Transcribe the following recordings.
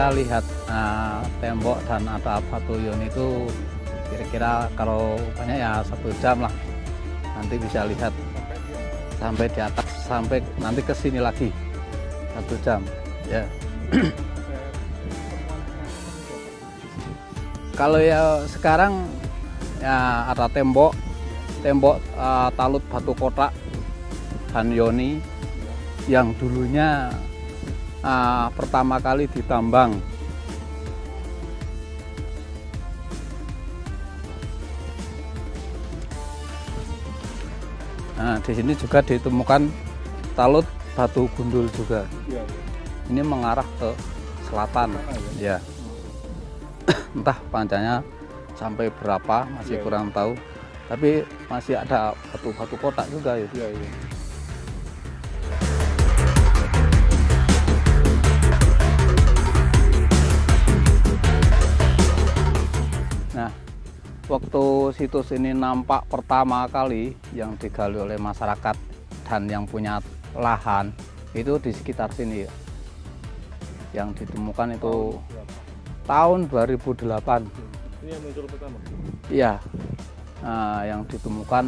Lihat tembok dan atap batu Yoni itu kira-kira kalau banyak ya 1 jam lah, nanti bisa lihat sampai di atas, sampai nanti ke sini lagi 1 jam ya. Kalau ya sekarang ya ada tembok talut batu kotak dan Yoni yang dulunya pertama kali ditambang. Nah, di sini juga ditemukan talut batu gundul juga. Ini mengarah ke selatan, ya. Entah panjangnya sampai berapa masih kurang tahu. Tapi masih ada batu-batu kotak juga ya. Nah, waktu situs ini nampak pertama kali yang digali oleh masyarakat dan yang punya lahan itu di sekitar sini ya. Yang ditemukan itu tahun 2008. Ini yang muncul pertama? Iya. Nah, yang ditemukan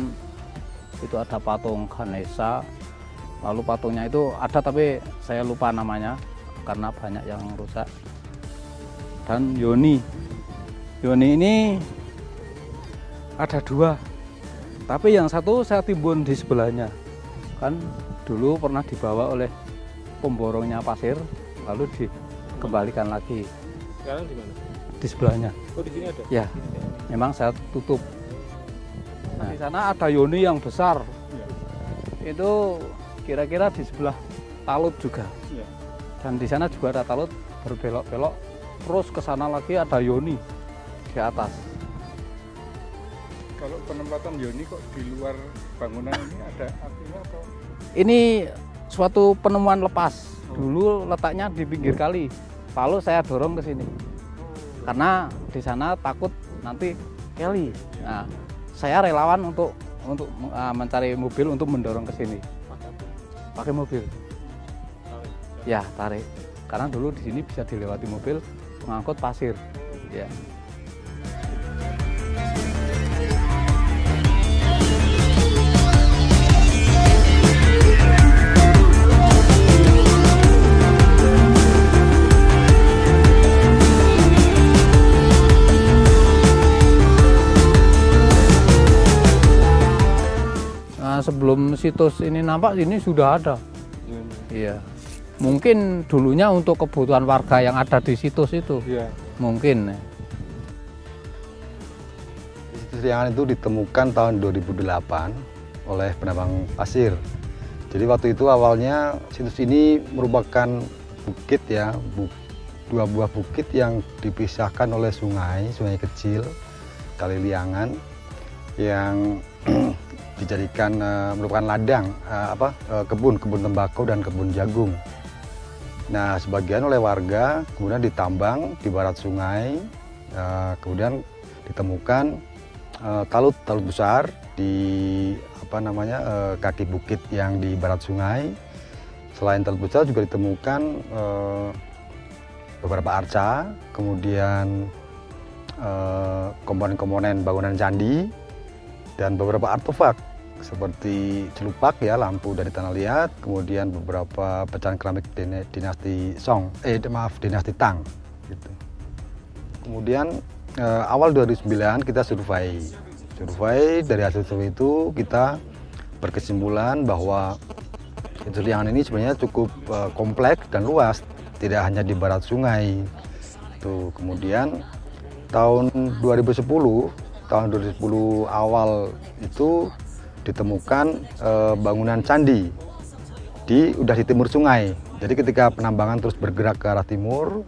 itu ada patung Ganesha. Lalu patungnya itu ada tapi saya lupa namanya karena banyak yang rusak. Dan Yoni ini ada 2, tapi yang satu saya timbun di sebelahnya. Kan dulu pernah dibawa oleh pemborongnya pasir, lalu dikembalikan lagi. Sekarang di mana? Di sebelahnya. Oh, di sini ada? Ya, memang saya tutup. Nah, di sana ada Yoni yang besar. Ya. Itu kira-kira di sebelah talut juga. Ya. Dan di sana juga ada talut berbelok-belok. Terus ke sana lagi ada Yoni di atas. Kalau penempatan Yoni kok di luar bangunan ini ada artinya atau? Ini suatu penemuan lepas. Dulu letaknya di pinggir kali. Lalu saya dorong ke sini. Karena di sana takut nanti keli. Nah, saya relawan untuk mencari mobil untuk mendorong ke sini. Pakai mobil. Ya, tarik. Karena dulu di sini bisa dilewati mobil mengangkut pasir. Ya. Nah, sebelum situs ini nampak, ini sudah ada. Iya. Mungkin dulunya untuk kebutuhan warga yang ada di situs itu. Iya. Mungkin. Situs Liangan itu ditemukan tahun 2008 oleh penambang pasir. Jadi waktu itu awalnya situs ini merupakan bukit ya, 2 buah bukit yang dipisahkan oleh sungai kecil, Kali Liangan, yang dijadikan merupakan ladang kebun tembakau dan kebun jagung. Nah, sebagian oleh warga kemudian ditambang di barat sungai, kemudian ditemukan talut besar di kaki bukit yang di barat sungai. Selain talut besar juga ditemukan beberapa arca, kemudian komponen-komponen bangunan candi dan beberapa artefak seperti celupak ya, lampu dari tanah liat, kemudian beberapa pecahan keramik dinasti dinasti Tang gitu. Kemudian awal 2009 kita survei dari hasil survei itu kita berkesimpulan bahwa Situs Liangan ini sebenarnya cukup kompleks dan luas, tidak hanya di barat sungai. Tuh, kemudian tahun 2010 awal itu ditemukan bangunan candi udah di timur sungai. Jadi ketika penambangan terus bergerak ke arah timur,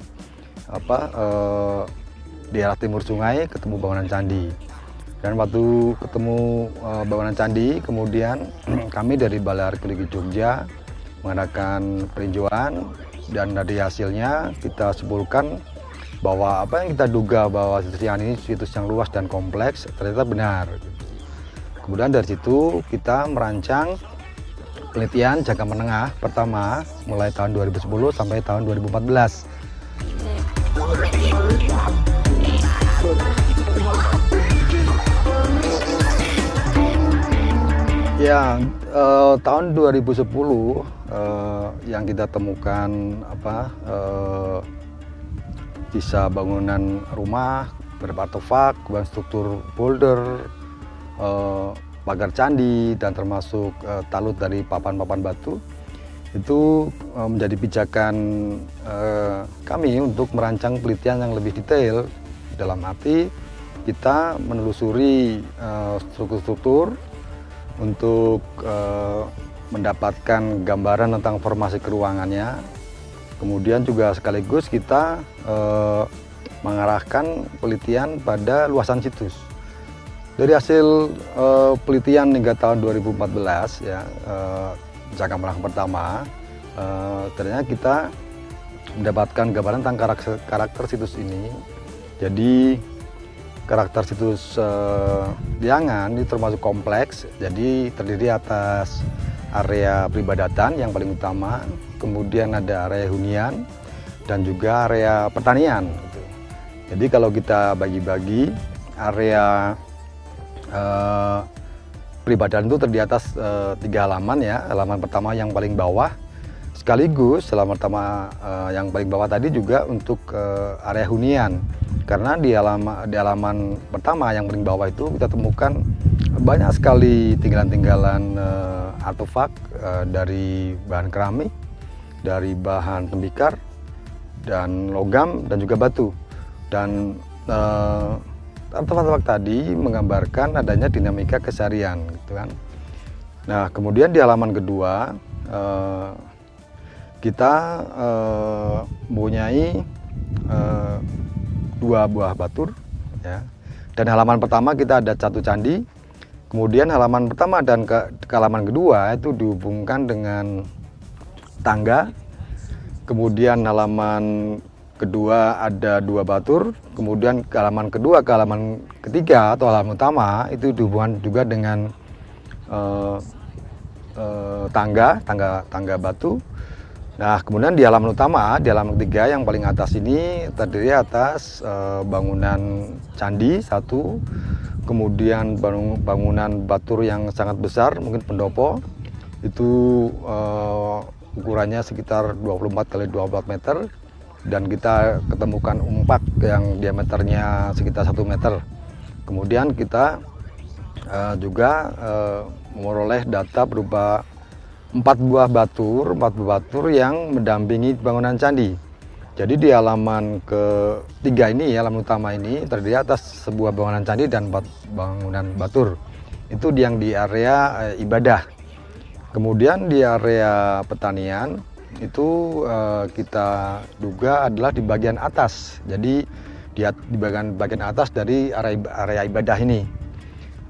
di arah timur sungai ketemu bangunan candi. Dan waktu ketemu bangunan candi, kemudian kami dari Balai Arkeologi Jogja mengadakan peninjauan, dan dari hasilnya kita simpulkan bahwa apa yang kita duga bahwa situs Liangan ini situs yang luas dan kompleks ternyata benar. Kemudian dari situ kita merancang penelitian jangka menengah pertama mulai tahun 2010 sampai tahun 2014. Ya, tahun 2010 yang kita temukan sisa bangunan rumah, beberapa artefak, kemudian struktur boulder, pagar candi, dan termasuk talut dari papan-papan batu, itu menjadi pijakan kami untuk merancang penelitian yang lebih detail, dalam arti kita menelusuri struktur-struktur untuk mendapatkan gambaran tentang formasi keruangannya. Kemudian juga sekaligus kita mengarahkan penelitian pada luasan situs. Dari hasil penelitian hingga tahun 2014 ya, jangka menengah pertama, ternyata kita mendapatkan gambaran tentang karakter situs ini. Jadi karakter situs Liangan ini termasuk kompleks, jadi terdiri atas area peribadatan yang paling utama, kemudian ada area hunian, dan juga area pertanian. Jadi kalau kita bagi-bagi area peribadatan itu terdiri atas 3 halaman ya. Halaman pertama yang paling bawah, sekaligus halaman pertama yang paling bawah tadi juga untuk area hunian. Karena di halaman pertama yang paling bawah itu kita temukan banyak sekali tinggalan-tinggalan artefak dari bahan keramik, dari bahan tembikar, dan logam, dan juga batu. Dan artefak tadi menggambarkan adanya dinamika keseharian, gitu kan. Nah, kemudian di halaman kedua kita mempunyai 2 buah batur, ya. Dan halaman pertama kita ada 1 candi. Kemudian halaman pertama dan ke halaman kedua itu dihubungkan dengan tangga. Kemudian halaman kedua ada 2 batur. Kemudian ke halaman kedua ke halaman ketiga atau halaman utama itu dihubungkan juga dengan tangga batu. Nah, kemudian di halaman utama, di halaman ketiga yang paling atas ini terdiri atas bangunan candi 1, kemudian bangunan batur yang sangat besar, mungkin pendopo, itu ukurannya sekitar 24 x 24 meter, dan kita ketemukan umpak yang diameternya sekitar 1 meter. Kemudian kita juga memperoleh data berupa 4 buah batur yang mendampingi bangunan candi. Jadi di halaman ketiga ini, halaman utama ini terdiri atas sebuah bangunan candi dan 4 bangunan batur. Itu yang di area ibadah. Kemudian di area pertanian itu kita duga adalah di bagian atas. Jadi di bagian atas dari area ibadah ini.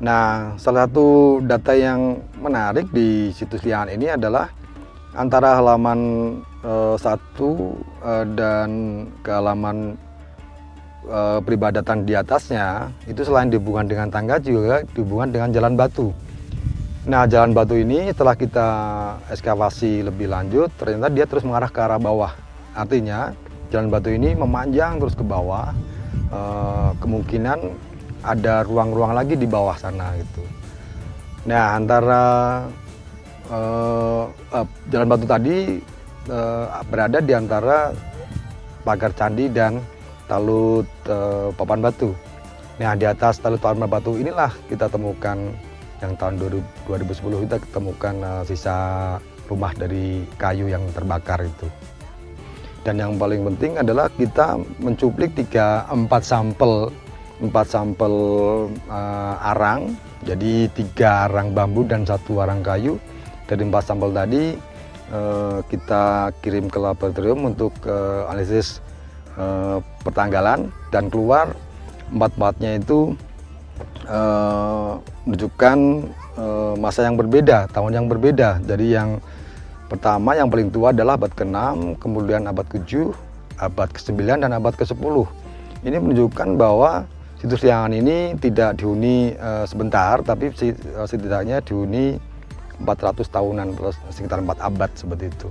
Nah, salah satu data yang menarik di situs Liangan ini adalah antara halaman 1 dan ke halaman peribadatan di atasnya, itu selain dihubungkan dengan tangga juga dihubungkan dengan jalan batu. Nah, jalan batu ini setelah kita ekskavasi lebih lanjut, ternyata dia terus mengarah ke arah bawah. Artinya jalan batu ini memanjang terus ke bawah, kemungkinan ada ruang-ruang lagi di bawah sana gitu. Nah, antara Jalan Batu tadi berada di antara pagar candi dan talut papan batu. Nah, di atas talut papan batu inilah kita temukan yang tahun 2010 kita temukan sisa rumah dari kayu yang terbakar itu. Dan yang paling penting adalah kita mencuplik 4 sampel arang, jadi 3 arang bambu dan 1 arang kayu. Dari 4 sampel tadi kita kirim ke laboratorium untuk analisis pertanggalan, dan keluar 4-4-nya itu menunjukkan masa yang berbeda, tahun yang berbeda. Jadi yang pertama yang paling tua adalah abad ke-6, kemudian abad ke-7, abad ke-9 dan abad ke-10. Ini menunjukkan bahwa situs Liangan ini tidak dihuni sebentar, tapi setidaknya dihuni 400 tahunan, sekitar 4 abad seperti itu.